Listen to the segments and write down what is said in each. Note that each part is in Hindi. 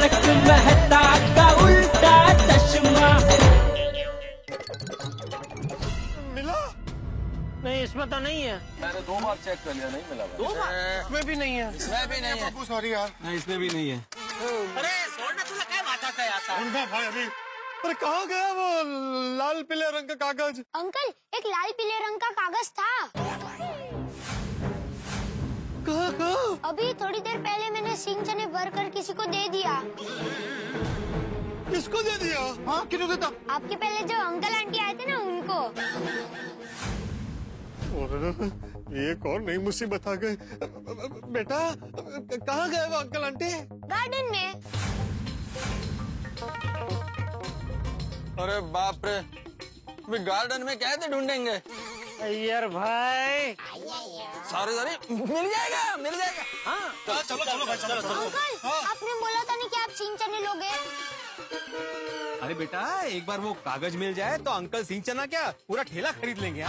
तारक मेहता का उल्टा चश्मा। मिला? नहीं, इसमें तो नहीं है। मैंने 2 बार चेक कर लिया, नहीं मिला। 2 बार? इसमें भी नहीं है। इसमें भी नहीं है। बाबू सॉरी यार। नहीं, इसमें भी नहीं है। अरे छोड़ना, तूने क्या माथा से आता है? उनका भाई अभी। अरे कहाँ गया वो लाल पीले रंग का कागज? अंकल, एक लाल पीले रंग का कागज था। कहाँ? अभी थोड़ी देर पहले मैंने सिंह चने भरकर किसी को दे दिया। किसको दे दिया? हाँ, किसको देता? आपके पहले जो अंकल आंटी आए थे ना, उनको। ये कौन नई मुसीबत आ गई? बेटा, कहाँ गए वो अंकल आंटी? गार्डन में। अरे बाप रे, गार्डन में कैसे ढूंढेंगे? यार भाई, सॉरी मिल जाएगा। हाँ चलो भाई, चलो। अंकल, आपने बोला था नहीं कि आप सिंह चने लोगे। अरे बेटा, एक बार वो कागज मिल जाए तो अंकल सिंह चना क्या पूरा ठेला खरीद लेंगे।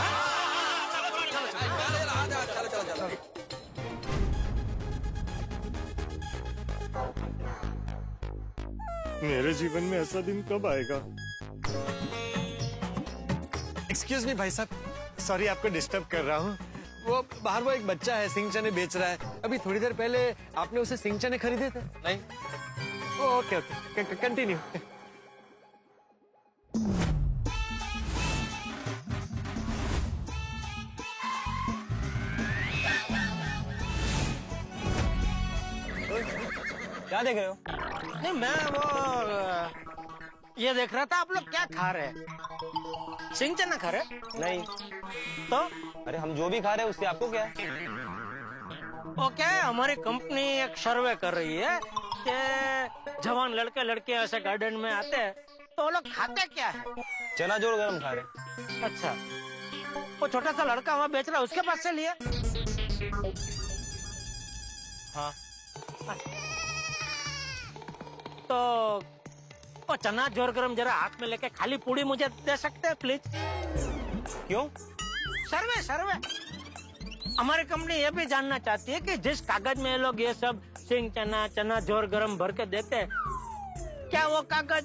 चलो। मेरे जीवन में ऐसा दिन कब आएगा? एक्सक्यूज मी भाई साहब, सॉरी आपको डिस्टर्ब कर रहा हूँ। वो बाहर वो एक बच्चा है, सिंह चने बेच रहा है। अभी थोड़ी देर पहले आपने उसे सिंह चने खरीदे थे? नहीं। Okay, continue. क्या देख रहे हो? नहीं, मैं वो ये देख रहा था आप लोग क्या खा रहे हैं। सिंह चना खा रहे? नहीं। तो अरे हम जो भी खा रहे हैं उससे आपको क्या? ओके, हमारी कंपनी एक सर्वे कर रही है कि जवान लड़के लड़कियां ऐसे गार्डन में आते हैं तो वो लोग खाते क्या है। चना जोर गरम खा रहे। अच्छा, वो छोटा सा लड़का वहाँ बेच रहा है, उसके पास से लिया? हाँ। तो वो चना जोर गरम जरा हाथ में लेके खाली पूड़ी मुझे दे सकते हैं प्लीज? क्यों? सर्वे। हमारी कंपनी ये भी जानना चाहती है कि जिस कागज में ये लोग ये सब सिंह चना जोर गरम भर के देते हैं, क्या वो कागज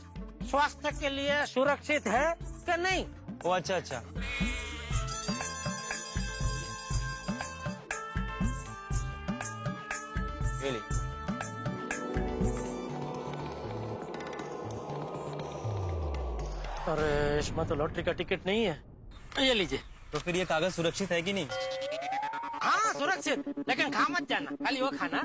स्वास्थ्य के लिए सुरक्षित है कि नहीं? ओ अच्छा। Really? अरे इसमें तो लॉटरी का टिकट नहीं है। ये लीजिए। तो फिर ये कागज सुरक्षित है कि नहीं? हाँ सुरक्षित, लेकिन खा मत जाना, खाली वो खाना।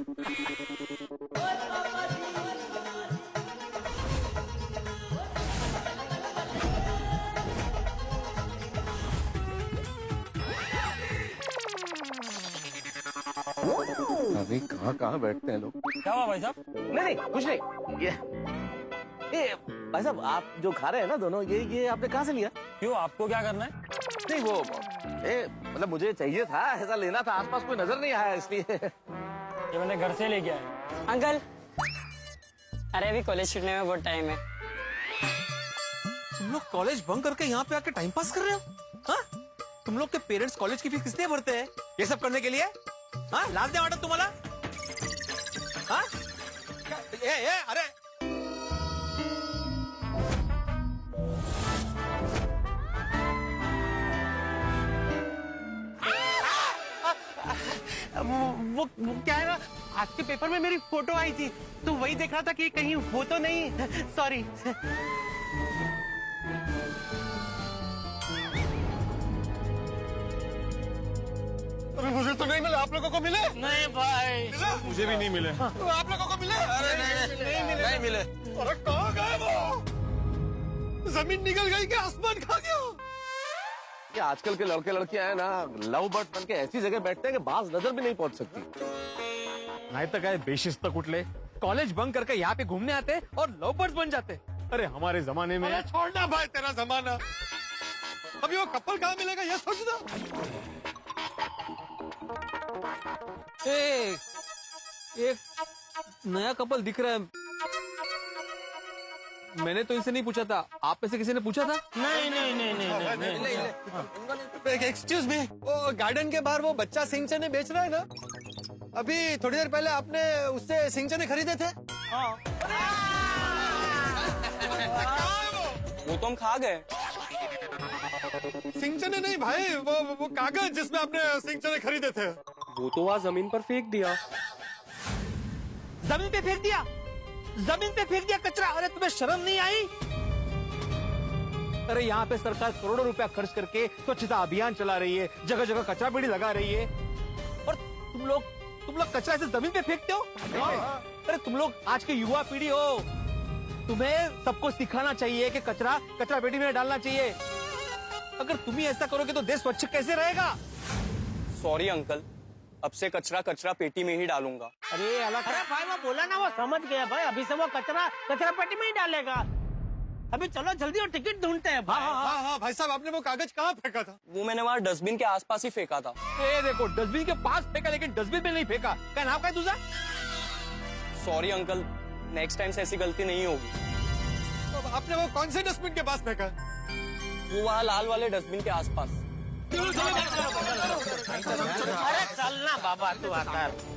अभी कहाँ बैठते हैं लोग? क्या हुआ भाई साहब? नहीं कुछ नहीं। ये भाई साहब, आप जो खा रहे हैं ना दोनों, ये आपने कहाँ से लिया? क्यों, आपको क्या करना है? नहीं वो मतलब मुझे चाहिए था, ऐसा लेना था, आसपास कोई नजर नहीं आया इसलिए। ये मैंने घर से लेके आया। अंकल, अरे अभी कॉलेज छूटने में बहुत टाइम है। तुम लोग कॉलेज बंक करके यहाँ पे आके टाइम पास कर रहे हो? हाँ? तुम लोग के पेरेंट्स कॉलेज की फीस किसने भरते हैं ये सब करने के लिए? हाँ, लाज नहीं वाटत तुम्हाला? हाँ? अरे वो क्या है ना, आज के पेपर में मेरी फोटो आई थी तो वही देख रहा था कि कहीं वो तो नहीं। सॉरी। अरे मुझे तो नहीं मिले, आप लोगों को मिले? नहीं भाई, मुझे भी नहीं मिले। तो आप लोगों को मिले? अरे नहीं मिले। अरे कहाँ गए वो? जमीन निकल गई कि आसमान खा गया? ये आजकल के लड़के लड़कियां हैं ना, लव बर्ड बन के ऐसी जगह बैठते हैं कि बाज नजर भी नहीं पहुंच सकती। नहीं तो क्या बेशिस्त कुटले कॉलेज बंक करके यहाँ पे घूमने आते और लव बर्ड्स बन जाते। अरे हमारे जमाने में। अरे छोड़ना भाई तेरा जमाना, अभी वो कपल कहाँ मिलेगा ये सोचना। एक नया कपल दिख रहा है। मैंने तो इनसे नहीं पूछा था, आप में से किसी ने पूछा था? नहीं। एक्सक्यूज मी, वो गार्डन के बाहर वो बच्चा सिंह चने बेच रहा है ना, अभी थोड़ी देर पहले आपने उससे सिंह चने खरीदे थे? हाँ। वो तो हम खा गए। सिंह चने नहीं भाई, वो कागज जिसमें आपने सिंह चने खरीदे थे। वो तो वहाँ जमीन पर फेंक दिया। जमीन पे फेंक दिया, जमीन पे फेंक दिया कचरा। अरे तुम्हें शर्म नहीं आई? अरे यहाँ पे सरकार करोड़ों रुपया खर्च करके स्वच्छता अभियान चला रही है, जगह जगह कचरा पेटी लगा रही है, और तुम लोग कचरा ऐसे जमीन पे फेंकते हो? अरे तुम लोग आज के युवा पीढ़ी हो, तुम्हें सबको सिखाना चाहिए कि कचरा पेटी में डालना चाहिए। अगर तुम ही ऐसा करोगे तो देश स्वच्छ कैसे रहेगा? सॉरी अंकल, अब से कचरा पेटी में ही डालूंगा। अरे भाई वो बोला ना, वो समझ गया भाई। अभी से वो कचरा पेटी में ही डालेगा। अभी चलो जल्दी और टिकट ढूंढते हैं भाई। हाँ भाई साहब, आपने वो कागज कहाँ फेंका था? वो मैंने वहाँ डस्टबिन के आसपास ही फेंका था। देखो, डस्टबिन के पास फेंका लेकिन डस्टबिन में नहीं फेंका। क्या नाम क्या है तुझा? सॉरी अंकल, नेक्स्ट टाइम से ऐसी गलती नहीं होगी। तो आपने वो कौन से डस्टबिन के पास फेंका? वो वहाँ लाल वाले डस्टबिन के आसपास। अरे चलना बाबा तू आकर।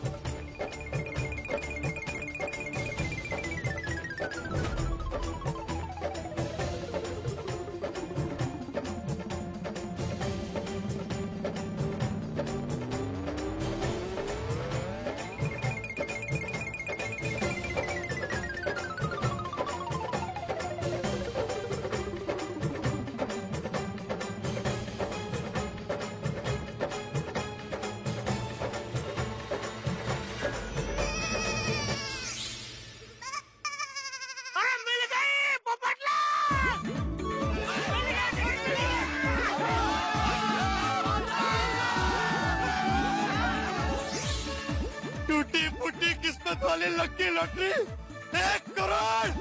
टूटी फूटी किस्मत वाली लकी लॉटरी 1 करोड़।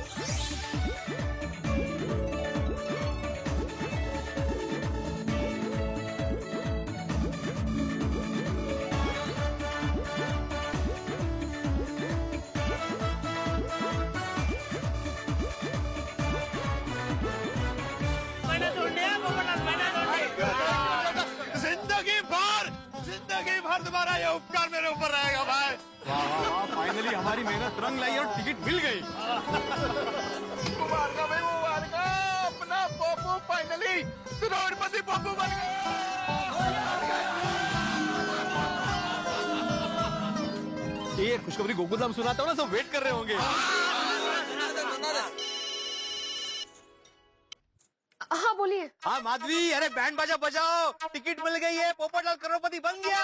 जिंदगी भर तुम्हारा ये उपकार मेरे ऊपर रहेगा भाई। वाह, फाइनली हमारी मेहनत रंग लाई और टिकट मिल गई। मुबारक भाई, मुबारक। अपना पप्पू फाइनली करोड़पति पप्पू बन गया। ये खुशखबरी गोकुल धाम सुनाता हूँ ना, सब वेट कर रहे होंगे। हाँ बोलिए। हाँ माधवी, अरे बैंड बाजा बजाओ, टिकट मिल गई है, पोपटलाल करोड़पति बन गया।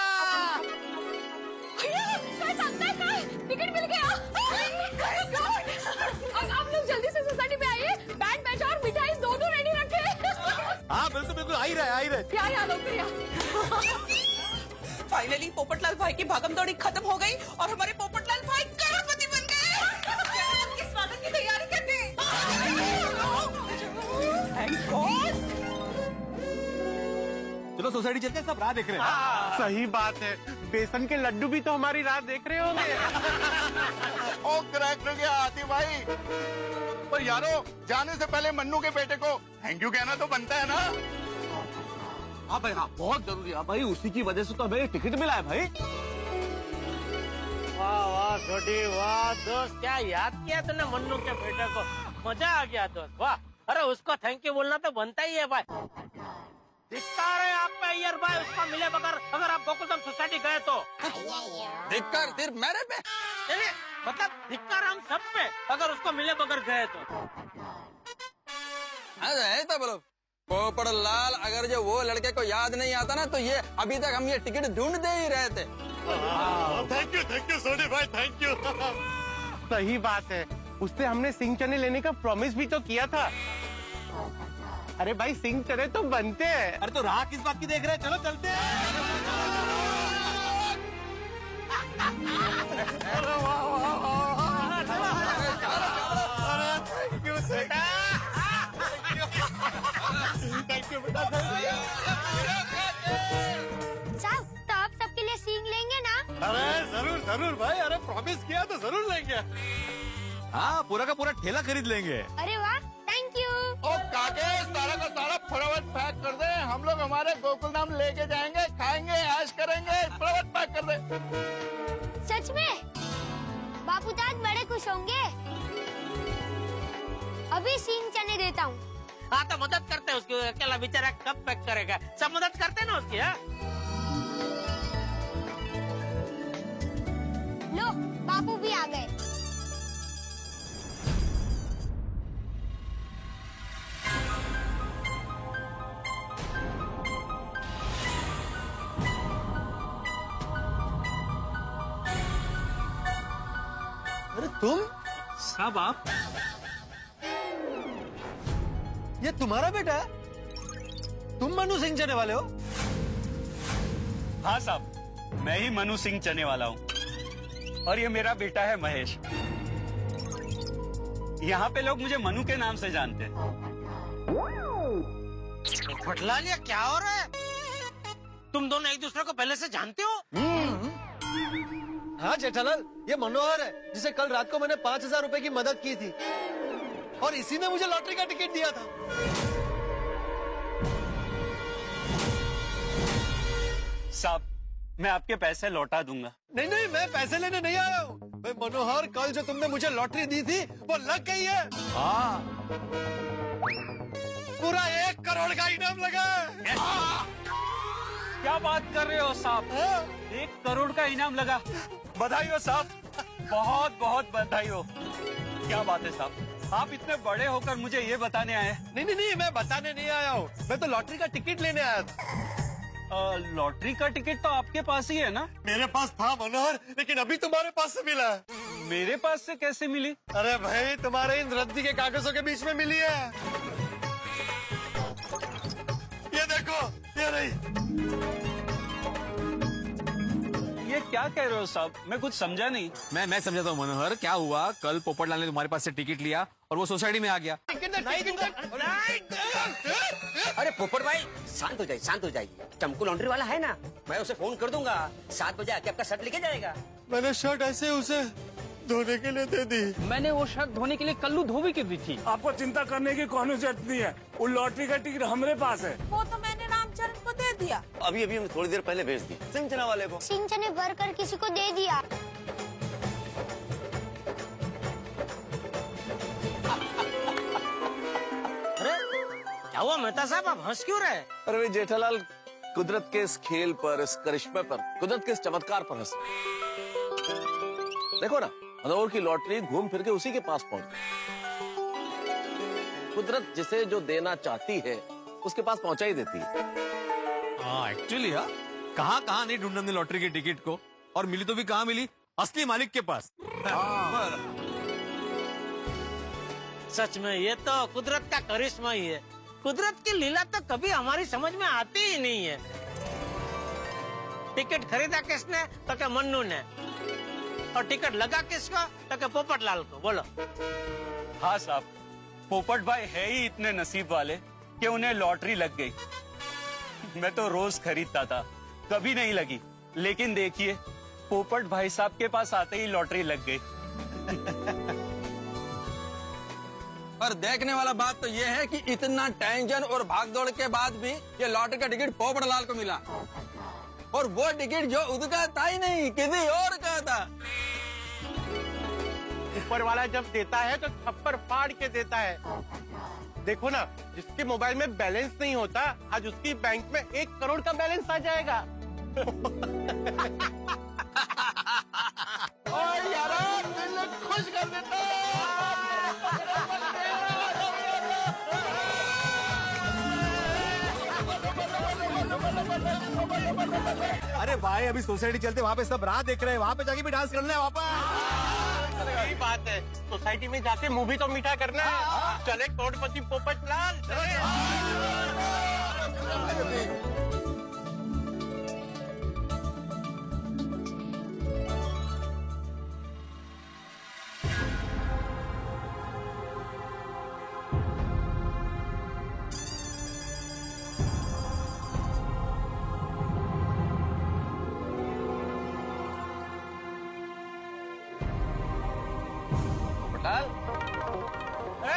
टिकट मिल गया। आप लोग जल्दी से सोसाइटी में आइए, बैंड बाजा और मिठाई दोनों रेडी रखे। हाँ बिल्कुल, आ ही रहे। क्या याद हो गया? फाइनली पोपटलाल भाई की भागम दौड़ी खत्म हो गई और हमारे पोपटलाल भाई करोड़पति बन गए। उनके स्वागत की तैयारी करते हैं। Thank God। चलो सोसाइटी चलते हैं, सब राह देख रहे हैं। सही बात है, बेसन के लड्डू भी तो हमारी राह देख रहे होंगे। ओ क्रैक हो गया आती भाई। पर यारो, जाने से पहले मन्नू के बेटे को थैंक यू कहना तो बनता है ना। हाँ भाई, हाँ बहुत जरूरी है भाई, उसी की वजह से तो हमें टिकट मिला है भाई। वाह वाह छोटी, वाह दोस्त, क्या याद किया तूने मन्नू के बेटे को। मजा आ गया दोस्त, वाह। अरे उसको थैंक यू बोलना तो बनता ही है भाई। धिक्कार है आप पे अय्यर भाई, उसका मिले बगैर अगर आप गोकुलधाम सोसाइटी गए तो। धिक्कार सिर्फ मेरे पे? मतलब धिक्कार हम सब पे, अगर उसको मिले बगैर गए तो। ऐसा बोलो पोपटलाल, अगर जो वो लड़के को याद नहीं आता ना, तो ये अभी तक हम ये टिकट ढूंढते ही रहे थे। थैंक यू सोनी भाई, थैंक यू। सही बात है, उससे हमने सिंह चने लेने का प्रॉमिस भी तो किया था। अरे भाई, सिंह चने तो बनते हैं। अरे तो राह किस बात की देख रहे हैं, चलो चलते हैं। थैंक यू बेटा। साहब, तो आप सबके लिए सींग लेंगे ना? अरे जरूर भाई, अरे प्रॉमिस किया तो जरूर लेंगे। हाँ, पूरा का पूरा ठेला खरीद लेंगे। अरे वाह, थैंक यू। ओ काके, सारा का सारा फटाफट पैक कर दे, हम लोग हमारे गोकुलधाम लेके जाएंगे, खाएंगे, ऐश करेंगे। फटाफट पैक कर दे। सच में? बापू तो आज बड़े खुश होंगे। अभी सींग चने देता हूँ, हाँ तो मदद करते हैं उसकी, अकेला बेचारा कब पैक करेगा, सब मदद करते हैं ना उसकी। हाँ लो बापू भी आ गए। अरे तुम साहब आप? ये तुम्हारा बेटा है? तुम मनु सिंह चने वाले हो? हाँ साहब, मैं ही मनु सिंह चने वाला हूँ और ये मेरा बेटा है महेश। यहाँ पे लोग मुझे मनु के नाम से जानते हैं। पोपटलाल ये क्या हो रहा है? तुम दोनों एक दूसरे को पहले से जानते हो? हाँ जेठालाल, ये मनोहर है जिसे कल रात को मैंने 5,000 रुपए की मदद की थी और इसी ने मुझे लॉटरी का टिकट दिया था। साहब, मैं आपके पैसे लौटा दूंगा। नहीं नहीं, मैं पैसे लेने नहीं आया हूँ। मैं मनोहर, कल जो तुमने मुझे लॉटरी दी थी वो लग गई है। हाँ, पूरा 1 करोड़ का इनाम लगा है। क्या बात कर रहे हो साहब? 1 करोड़ का इनाम लगा? बधाई हो साहब, बहुत बहुत बधाई हो। क्या बात है साहब, आप इतने बड़े होकर मुझे ये बताने आए? नहीं नहीं नहीं, मैं बताने नहीं आया हूँ, मैं तो लॉटरी का टिकट लेने आया था। लॉटरी का टिकट तो आपके पास ही है ना? मेरे पास था मनोहर, लेकिन अभी तुम्हारे पास से मिला है। मेरे पास से कैसे मिली? अरे भाई, तुम्हारे इन रद्दी के कागजों के बीच में मिली है। ये देखो, ये रही। ये क्या कह रहे हो साहब, मैं कुछ समझा नहीं। मैं समझाता हूँ मनोहर, क्या हुआ कल पोपटलाल ने तुम्हारे पास से टिकट लिया और वो सोसाइटी में आ गया। अरे पोपट भाई शांत हो जाइए, शांत हो जाइए। चमकू लॉन्ड्री वाला है ना, मैं उसे फोन कर दूंगा, 7 बजे आके आपका शर्ट लेके जाएगा। मैंने शर्ट ऐसे उसे धोने के लिए दे दी। मैंने वो शर्ट धोने के लिए कल्लू धोबी की दी थी। आपको चिंता करने की कौन जरूरत नहीं है, वो लॉटरी का टिकट हमारे पास है। वो तो मैंने रामचरण को दे दिया। अभी हमने थोड़ी देर पहले भेज दी सिंह चना वाले को। सिंह चने भर कर किसी को दे दिया। अरे क्या हुआ मेहता साहब, आप हंस क्यों रहे? अरे भाई जेठालाल, कुदरत के इस खेल पर, इस करिश्मे पर, कुदरत के इस चमत्कार पर हंस। देखो ना, मनोहर की लॉटरी घूम फिर के उसी के पास पहुंच गई। कुदरत जिसे जो देना चाहती है उसके पास पहुंचा ही देती है। हाँ एक्चुअली, हाँ कहाँ नहीं ढूंढा हमने लॉटरी के टिकट को, और मिली तो भी कहाँ मिली, असली मालिक के पास। सच में ये तो कुदरत का करिश्मा ही है। कुदरत की लीला तो कभी हमारी समझ में आती ही नहीं है। टिकट खरीदा किसने? तो क्या मन्नू ने। और टिकट लगा किसको? तो क्या पोपटलाल को। बोलो। हाँ साहब, पोपट भाई है ही इतने नसीब वाले कि उन्हें लॉटरी लग गई। मैं तो रोज खरीदता था, कभी नहीं लगी, लेकिन देखिए पोपट भाई साहब के पास आते ही लॉटरी लग गई। पर देखने वाला बात तो ये है कि इतना टेंशन और भागदौड़ के बाद भी ये लॉटरी का टिकट पोपटलाल को मिला, और वो टिकट जो उसका था ही नहीं, किसी और का था। ऊपर वाला जब देता है तो थप्पड़ फाड़ के देता है। देखो ना, जिसके मोबाइल में बैलेंस नहीं होता, आज उसकी बैंक में 1 करोड़ का बैलेंस आ जाएगा। और यार, दिल खुश कर देता है। अरे भाई, अभी सोसाइटी चलते, वहाँ पे सब राह देख रहे हैं, वहाँ पे जाके भी डांस करना है वापस। यही बात है, सोसाइटी में जाके मुंह भी तो मीठा करना है। चले करोड़पति पोपटलाल, चले।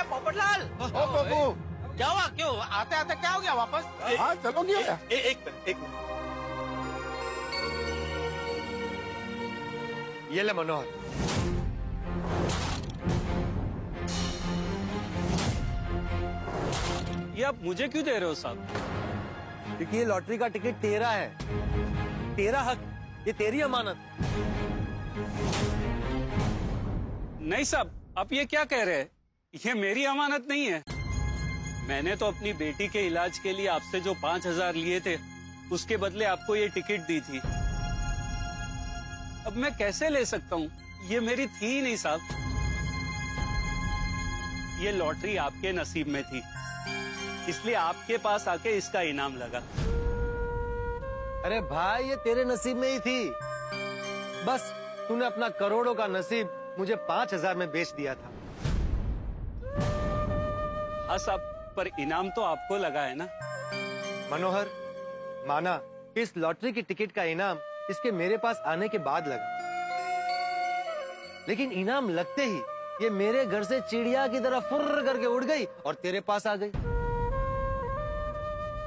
पोपटलाल, ओ बाबू, क्या हुआ? क्यों आते आते क्या हो गया वापस? हाँ चलो गया। एक मिनट। ये ले मनोहर, ये आप मुझे क्यों दे रहे हो साहब? क्योंकि ये लॉटरी का टिकट तेरा है, तेरा हक, ये तेरी अमानत। नहीं साहब, आप ये क्या कह रहे हैं? ये मेरी अमानत नहीं है। मैंने तो अपनी बेटी के इलाज के लिए आपसे जो 5,000 लिए थे, उसके बदले आपको ये टिकट दी थी। अब मैं कैसे ले सकता हूँ? ये मेरी थी ही नहीं साहब। ये लॉटरी आपके नसीब में थी, इसलिए आपके पास आके इसका इनाम लगा। अरे भाई, ये तेरे नसीब में ही थी। बस तूने अपना करोड़ों का नसीब मुझे 5,000 में बेच दिया था। हाँ साहब, पर इनाम तो आपको लगा है ना। मनोहर, माना कि इस लॉटरी की टिकट का इनाम इसके मेरे पास आने के बाद लगा, लेकिन इनाम लगते ही ये मेरे घर से चिड़िया की तरह फुर्र करके उड़ गई और तेरे पास आ गई,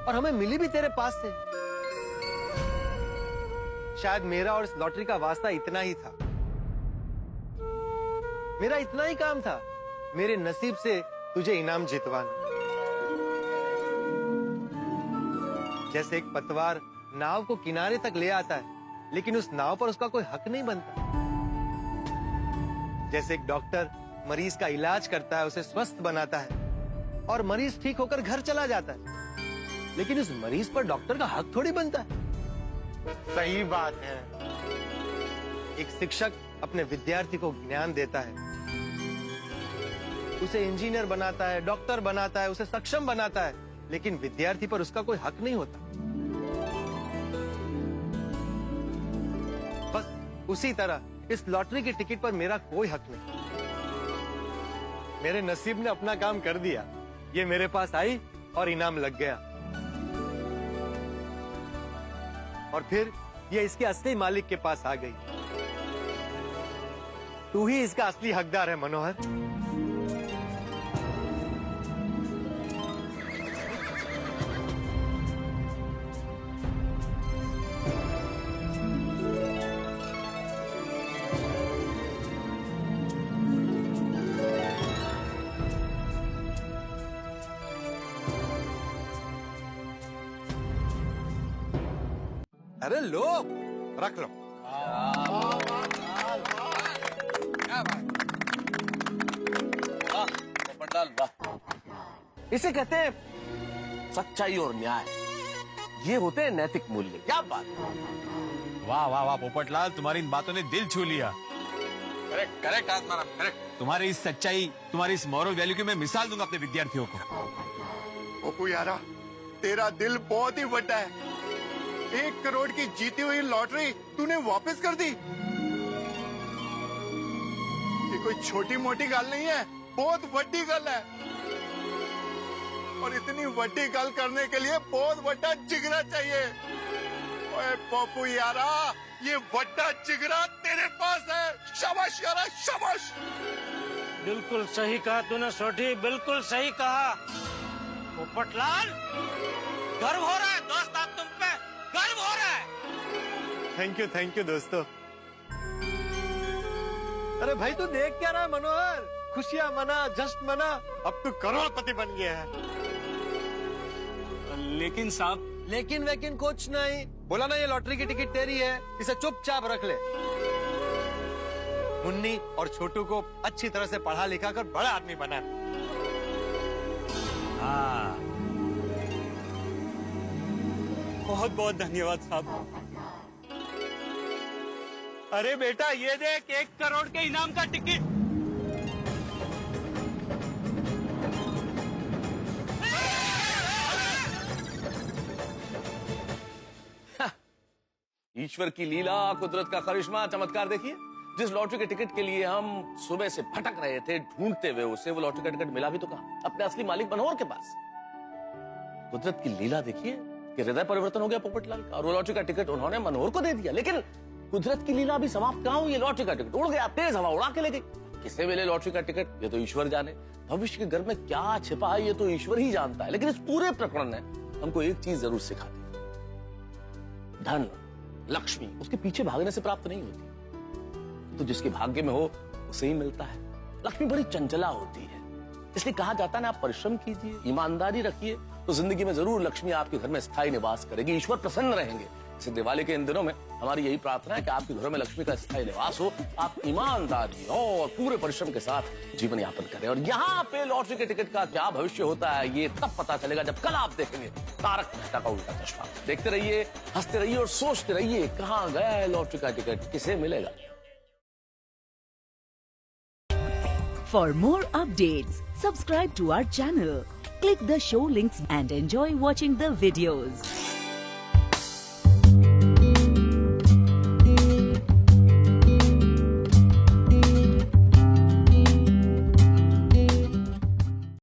और हमें मिली भी तेरे पास से। शायद मेरा और इस लॉटरी का वास्ता इतना ही था, मेरा इतना ही काम था, मेरे नसीब से तुझे इनाम जितवाना। जैसे एक पतवार नाव को किनारे तक ले आता है, लेकिन उस नाव पर उसका कोई हक नहीं बनता। जैसे एक डॉक्टर मरीज का इलाज करता है, उसे स्वस्थ बनाता है, और मरीज ठीक होकर घर चला जाता है, लेकिन उस मरीज पर डॉक्टर का हक थोड़ी बनता है। सही बात है। एक शिक्षक अपने विद्यार्थी को ज्ञान देता है, उसे इंजीनियर बनाता है, डॉक्टर बनाता है, उसे सक्षम बनाता है, लेकिन विद्यार्थी पर उसका कोई हक नहीं होता। बस उसी तरह इस लॉटरी की टिकट पर मेरा कोई हक नहीं। मेरे नसीब ने अपना काम कर दिया, ये मेरे पास आई और इनाम लग गया, और फिर ये इसके असली मालिक के पास आ गई। तू ही इसका असली हकदार है मनोहर। अरे लो, रख लो। इसे कहते हैं सच्चाई और न्याय, ये होते हैं नैतिक मूल्य। क्या बात। वाह वाह वाह पोपटलाल, तुम्हारी इन बातों ने दिल छू लिया। Correct correct Atmaram, correct. तुम्हारी इस सच्चाई, तुम्हारी इस मॉरल वैल्यू की मैं मिसाल दूंगा अपने विद्यार्थियों को। ओपू यारा, तेरा दिल बहुत ही बड़ा है। 1 करोड़ की जीती हुई लॉटरी तूने वापस कर दी। ये कोई छोटी मोटी गल नहीं है, बहुत बड़ी गल है, और इतनी बड़ी गल करने के लिए बहुत बड़ा जिगरा चाहिए। ओए पप्पू यारा, ये बड़ा जिगरा तेरे पास है। शाबाश यारा, शाबाश। बिल्कुल सही कहा तूने सोठी, बिल्कुल सही कहा। पोपटलाल, गर्व हो रहा है दोस्त, आप तुम पे गर्व हो रहा है। थैंक यू दोस्तों। अरे भाई, तू देख क्या रहा है मनोहर? खुशियां मना, जश्न मना, अब तू करोड़पति बन गया है। लेकिन साहब, लेकिन वेकिन कुछ नहीं। बोला ना, ये लॉटरी की टिकट तेरी है, इसे चुपचाप रख ले। मुन्नी और छोटू को अच्छी तरह से पढ़ा लिखा कर बड़ा आदमी बना। हाँ, बहुत बहुत धन्यवाद साहब। अरे बेटा, ये देख, 1 करोड़ के इनाम का टिकट। ईश्वर की लीला, कुदरत का करिश्मा, चमत्कार देखिए। जिस लॉटरी के टिकट के लिए हम सुबह से भटक रहे थे ढूंढते हुए उसे, वो लॉटरी का टिकट मिला भी तो कहां? अपने असली मालिक मनोहर के पास। कुदरत की लीला देखिए कि हृदय परिवर्तन हो गया पोपटलाल का, और वो लॉटरी का टिकट उन्होंने मनोहर को दे दिया। लेकिन कुदरत की लीला भी समाप्त कहां हुई? ये लॉटरी का टिकट उड़ गया, तेज हवा उड़ा के ले गई। किसे मिले लॉटरी का टिकट, ये तो ईश्वर जाने। भविष्य के घर में क्या छिपा है, ये तो ईश्वर ही जानता है। लेकिन इस पूरे प्रकरण ने हमको एक चीज जरूर सिखा दी, धन, लक्ष्मी उसके पीछे भागने से प्राप्त नहीं होती, तो जिसके भाग्य में हो उसे ही मिलता है। लक्ष्मी बड़ी चंचला होती है, इसलिए कहा जाता है ना, आप परिश्रम कीजिए, ईमानदारी रखिए, तो जिंदगी में जरूर लक्ष्मी आपके घर में स्थायी निवास करेगी, ईश्वर प्रसन्न रहेंगे। इस दिवाली के इन दिनों में हमारी यही प्रार्थना है कि आपके घरों में लक्ष्मी का स्थायी निवास हो, आप ईमानदारी और पूरे परिश्रम के साथ जीवन यापन करें। और यहाँ पे लॉटरी के टिकट का क्या भविष्य होता है ये तब पता चलेगा जब कल आप देखेंगे तारक मेहता का उल्टा चश्मा। देखते रहिए, हंसते रहिए और सोचते रहिए कहाँ गया है लॉटरी का टिकट, किसे मिलेगा। For more updates, subscribe to our channel, click the show links and enjoy watching the videos.